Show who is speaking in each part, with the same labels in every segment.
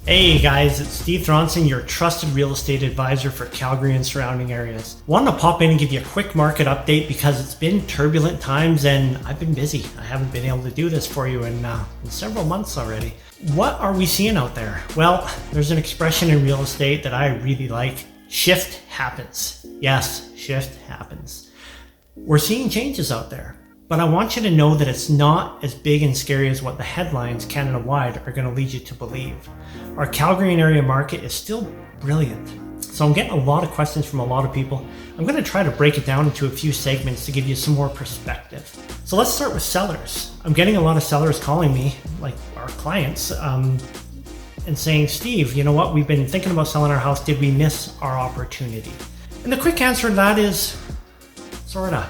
Speaker 1: Hey guys, it's Steve Throndson, your trusted real estate advisor for Calgary and surrounding areas. Wanted to pop in and give you a quick market update because it's been turbulent times and I've been busy. I haven't been able to do this for you in several months already. What are we seeing out there? Well, there's an expression in real estate that I really like. Shift happens. Yes, shift happens. We're seeing changes out there. But I want you to know that it's not as big and scary as what the headlines Canada-wide are going to lead you to believe. Our Calgary area market is still brilliant. So I'm getting a lot of questions from a lot of people. I'm going to try to break it down into a few segments to give you some more perspective. So let's start with sellers. I'm getting a lot of sellers calling me, like our clients, and saying, Steve, you know what? We've been thinking about selling our house. Did we miss our opportunity? And the quick answer to that is, sorta.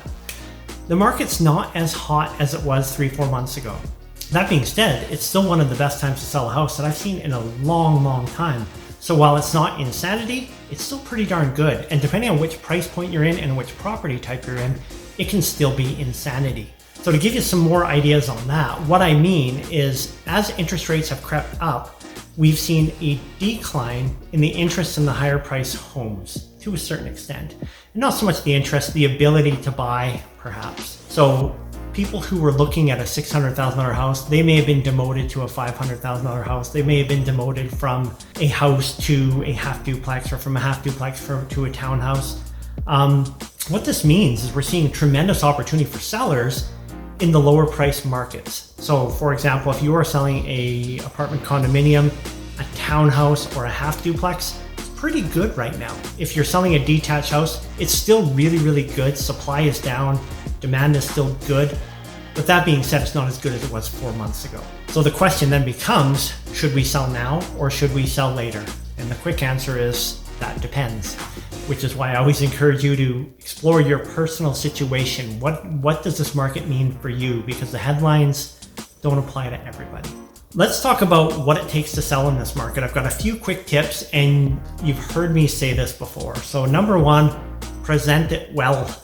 Speaker 1: The market's not as hot as it was 3-4 months ago. That being said, it's still one of the best times to sell a house that I've seen in a long time. So while it's not insanity, it's still pretty darn good. And depending on which price point you're in and which property type you're in, it can still be insanity. So to give you some more ideas on that, what I mean is as interest rates have crept up, we've seen a decline in the interest in the higher price homes to a certain extent. And not so much the interest, the ability to buy perhaps. So people who were looking at a $600,000 house, they may have been demoted to a $500,000 house. They may have been demoted from a house to a half duplex or from a half duplex to a townhouse. What this means is we're seeing tremendous opportunity for sellers in the lower price markets. So for example, if you are selling a apartment condominium, a townhouse, or a half duplex, it's pretty good right now. If you're selling a detached house, it's still really good. Supply is down, demand is still good. But that being said, it's not as good as it was 4 months ago. So the question then becomes, should we sell now or should we sell later? And the quick answer is, that depends. Which is why I always encourage you to explore your personal situation. What does this market mean for you? Because the headlines don't apply to everybody. Let's talk about what it takes to sell in this market. I've got a few quick tips and you've heard me say this before. So number one, present it well.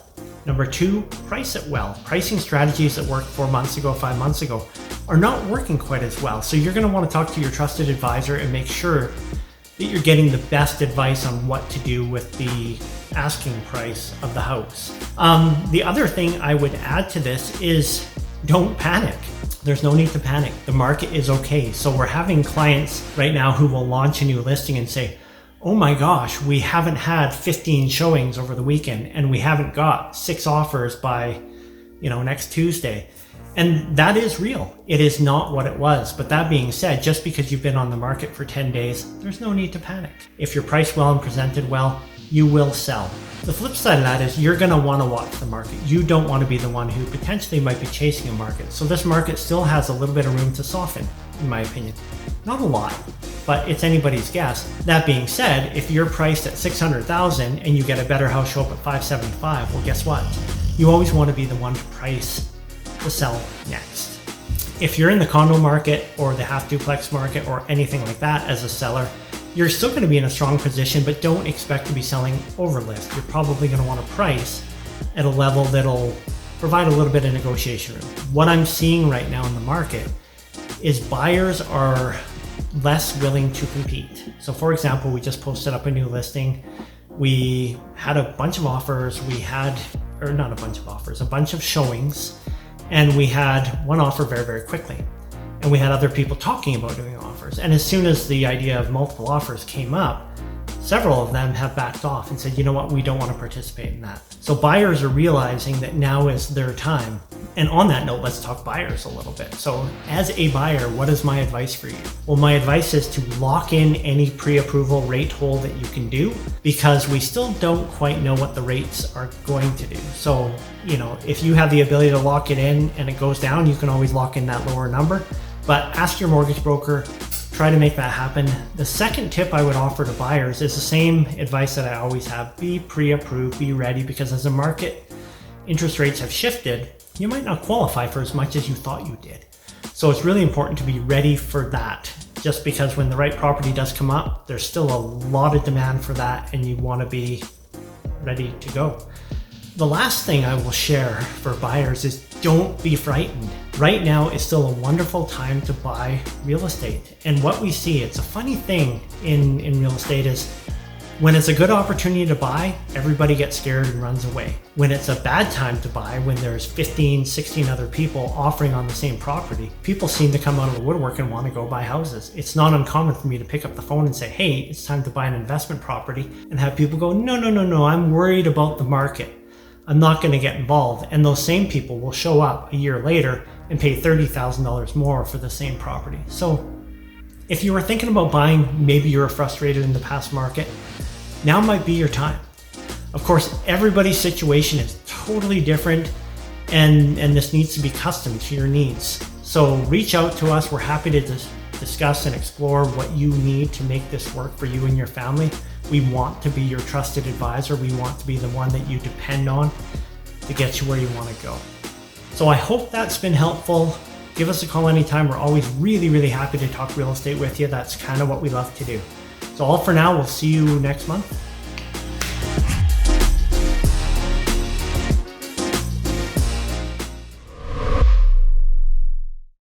Speaker 1: Number two, price it well. Pricing strategies that worked 4 months ago, 5 months ago are not working quite as well. So you're going to want to talk to your trusted advisor and make sure that you're getting the best advice on what to do with the asking price of the house. The other thing I would add to this is don't panic. There's no need to panic. The market is okay. So we're having clients right now who will launch a new listing and say, oh my gosh, we haven't had 15 showings over the weekend and we haven't got 6 offers by, next Tuesday. And that is real. It is not what it was. But that being said, just because you've been on the market for 10 days, there's no need to panic. If you're priced well and presented well, you will sell. The flip side of that is you're going to want to watch the market. You don't want to be the one who potentially might be chasing a market. So this market still has a little bit of room to soften, in my opinion. Not a lot, but it's anybody's guess. That being said, if you're priced at $600,000 and you get a better house show up at $575,000, well, guess what? You always want to be the one to price to sell next. If you're in the condo market or the half duplex market or anything like that as a seller, you're still going to be in a strong position, but don't expect to be selling over list. You're probably going to want to price at a level that'll provide a little bit of negotiation room. What I'm seeing right now in the market is buyers are less willing to compete. So for example, we just posted up a new listing. We had a bunch of offers. A bunch of showings. And we had one offer very quickly. And we had other people talking about doing offers. And as soon as the idea of multiple offers came up, several of them have backed off and said, you know what, we don't want to participate in that. So buyers are realizing that now is their time. And on that note, let's talk buyers a little bit. So as a buyer, what is my advice for you? Well, my advice is to lock in any pre-approval rate hold that you can do, because we still don't quite know what the rates are going to do. So, if you have the ability to lock it in and it goes down, you can always lock in that lower number. But ask your mortgage broker, try to make that happen. The second tip I would offer to buyers is the same advice that I always have. Be pre-approved, be ready, because as the market interest rates have shifted, you might not qualify for as much as you thought you did. So it's really important to be ready for that, just because when the right property does come up, there's still a lot of demand for that and you want to be ready to go. The last thing I will share for buyers is don't be frightened. Right now is still a wonderful time to buy real estate. And what we see, it's a funny thing in real estate is when it's a good opportunity to buy, everybody gets scared and runs away. When it's a bad time to buy, when there's 15, 16 other people offering on the same property, people seem to come out of the woodwork and want to go buy houses. It's not uncommon for me to pick up the phone and say, hey, it's time to buy an investment property, and have people go, no, I'm worried about the market. I'm not going to get involved. And those same people will show up a year later and pay $30,000 more for the same property. So if you were thinking about buying, maybe you were frustrated in the past market, now might be your time. Of course, everybody's situation is totally different, and this needs to be custom to your needs. So reach out to us. We're happy to discuss and explore what you need to make this work for you and your family. We want to be your trusted advisor. We want to be the one that you depend on to get you where you want to go. So I hope that's been helpful. Give us a call anytime. We're always really happy to talk real estate with you. That's kind of what we love to do. So all for now, we'll see you next month.